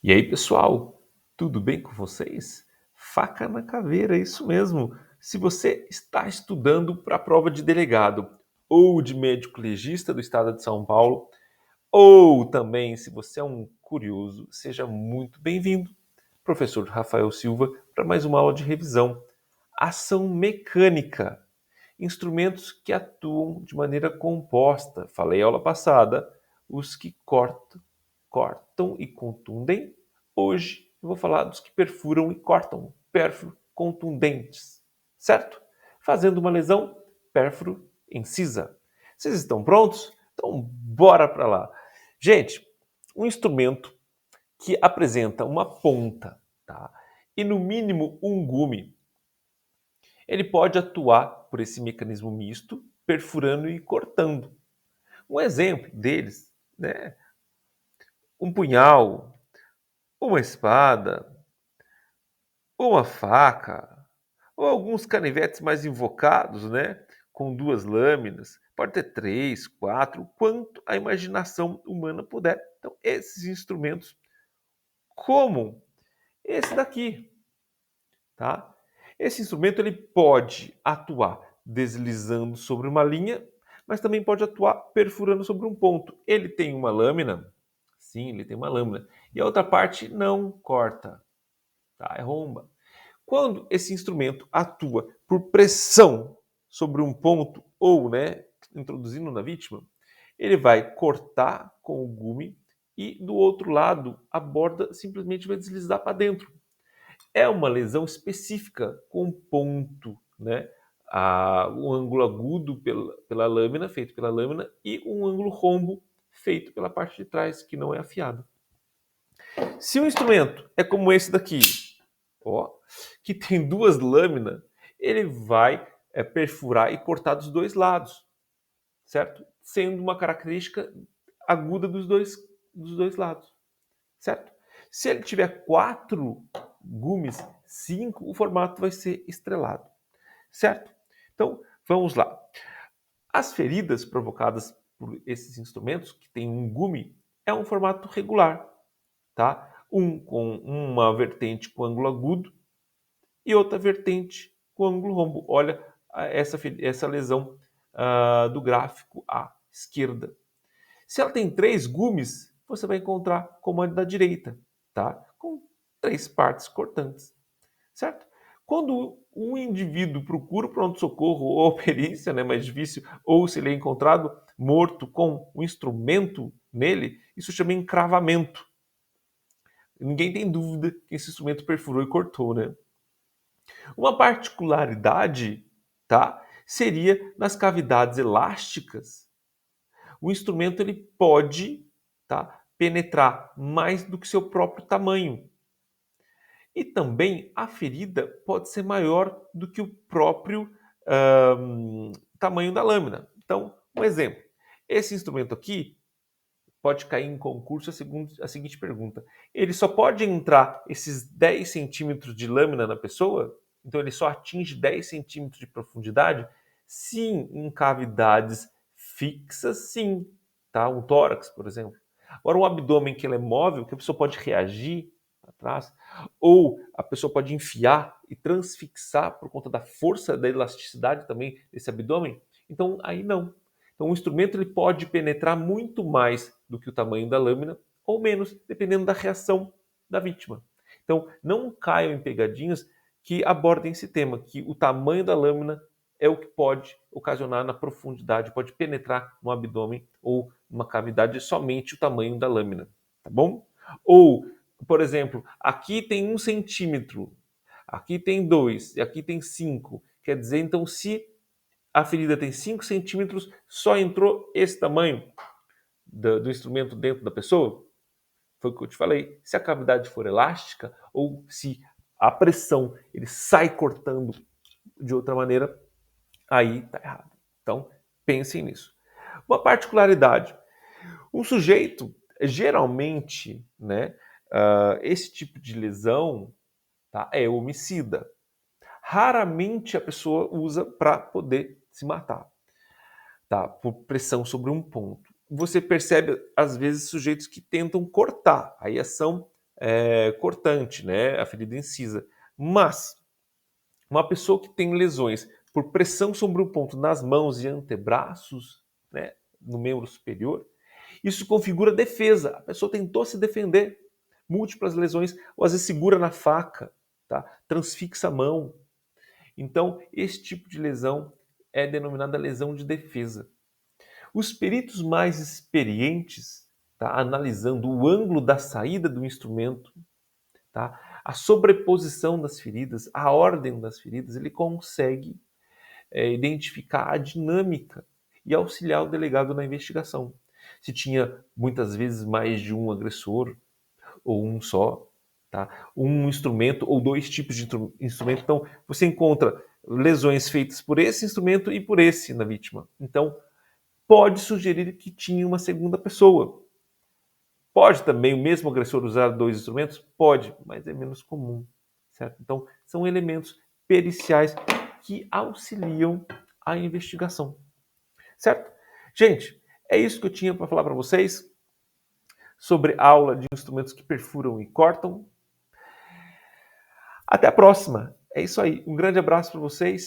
E aí, pessoal, tudo bem com vocês? Faca na caveira, é isso mesmo. Se você está estudando para a prova de delegado ou de médico legista do estado de São Paulo, ou também se você é um curioso, seja muito bem-vindo. Professor Rafael Silva para mais uma aula de revisão. Ação mecânica. Instrumentos que atuam de maneira composta. Falei aula passada, os que cortam e contundem. Hoje eu vou falar dos que perfuram e cortam, pérfuro, contundentes, certo? Fazendo uma lesão, pérfuro, incisa. Vocês estão prontos? Então bora para lá. Gente, um instrumento que apresenta uma ponta, tá? E no mínimo um gume, ele pode atuar por esse mecanismo misto, perfurando e cortando. Um exemplo deles, né? Um punhal, uma espada, uma faca, ou alguns canivetes mais invocados, né? Com duas lâminas, pode ter três, quatro, quanto a imaginação humana puder. Então, esses instrumentos, como esse daqui, tá? Esse instrumento ele pode atuar deslizando sobre uma linha, mas também pode atuar perfurando sobre um ponto. Ele tem uma lâmina, sim, ele tem uma lâmina, e a outra parte não corta, tá? É romba. Quando esse instrumento atua por pressão sobre um ponto ou, né, introduzindo na vítima, ele vai cortar com o gume e do outro lado a borda simplesmente vai deslizar para dentro. É uma lesão específica com ponto, né? Um ângulo agudo pela lâmina, feito pela lâmina, e um ângulo rombo feito pela parte de trás, que não é afiado. Se o instrumento é como esse daqui, ó, que tem duas lâminas, ele vai perfurar e cortar dos dois lados, certo? Sendo uma característica aguda dos dois lados, certo? Se ele tiver quatro gumes, cinco, o formato vai ser estrelado, certo? Então, vamos lá. As feridas provocadas por esses instrumentos, que tem um gume, é um formato regular, tá? Um com uma vertente com ângulo agudo e outra vertente com ângulo rombo. Olha essa lesão do gráfico à esquerda. Se ela tem três gumes, você vai encontrar como a da direita, tá? Com três partes cortantes, certo? Quando um indivíduo procura o pronto-socorro ou a perícia, né, mais difícil, ou se ele é encontrado morto com um instrumento nele, isso chama encravamento. Ninguém tem dúvida que esse instrumento perfurou e cortou, né? Uma particularidade, tá, seria nas cavidades elásticas. O instrumento ele pode, tá, penetrar mais do que seu próprio tamanho. E também a ferida pode ser maior do que o próprio tamanho da lâmina. Então, um exemplo. Esse instrumento aqui pode cair em concurso a seguinte pergunta. Ele só pode entrar esses 10 centímetros de lâmina na pessoa? Então ele só atinge 10 centímetros de profundidade? Sim, em cavidades fixas, sim. Tá? Um tórax, por exemplo. Agora, um abdômen que ele é móvel, que a pessoa pode reagir atrás, ou a pessoa pode enfiar e transfixar por conta da força, da elasticidade também desse abdômen, então aí não. Então o instrumento ele pode penetrar muito mais do que o tamanho da lâmina, ou menos, dependendo da reação da vítima. Então não caiam em pegadinhas que abordem esse tema, que o tamanho da lâmina é o que pode ocasionar na profundidade, pode penetrar no abdômen ou numa cavidade somente o tamanho da lâmina, tá bom? Ou, por exemplo, aqui tem 1 centímetro, aqui tem 2 e aqui tem 5. Quer dizer, então, se a ferida tem 5 centímetros, só entrou esse tamanho do instrumento dentro da pessoa? Foi o que eu te falei. Se a cavidade for elástica ou se a pressão ele sai cortando de outra maneira, aí tá errado. Então, pensem nisso. Uma particularidade. Um sujeito, geralmente, né, esse tipo de lesão, tá, é homicida. Raramente a pessoa usa para poder se matar, tá, por pressão sobre um ponto. Você percebe, às vezes, sujeitos que tentam cortar. Aí são cortante, né? A ferida incisa. Mas uma pessoa que tem lesões por pressão sobre o ponto nas mãos e antebraços, né, no membro superior, isso configura defesa. A pessoa tentou se defender. Múltiplas lesões, ou às vezes segura na faca, tá? Transfixa a mão. Então, esse tipo de lesão é denominada lesão de defesa. Os peritos mais experientes, tá, analisando o ângulo da saída do instrumento, tá, a sobreposição das feridas, a ordem das feridas, ele consegue identificar a dinâmica e auxiliar o delegado na investigação. Se tinha muitas vezes mais de um agressor ou um só, tá? Um instrumento ou dois tipos de instrumento. Então, você encontra lesões feitas por esse instrumento e por esse na vítima. Então, pode sugerir que tinha uma segunda pessoa. Pode também o mesmo agressor usar dois instrumentos? Pode, mas é menos comum, certo? Então, são elementos periciais que auxiliam a investigação, certo? Gente, é isso que eu tinha para falar para vocês sobre a aula de instrumentos que perfuram e cortam. Até a próxima. É isso aí. Um grande abraço para vocês.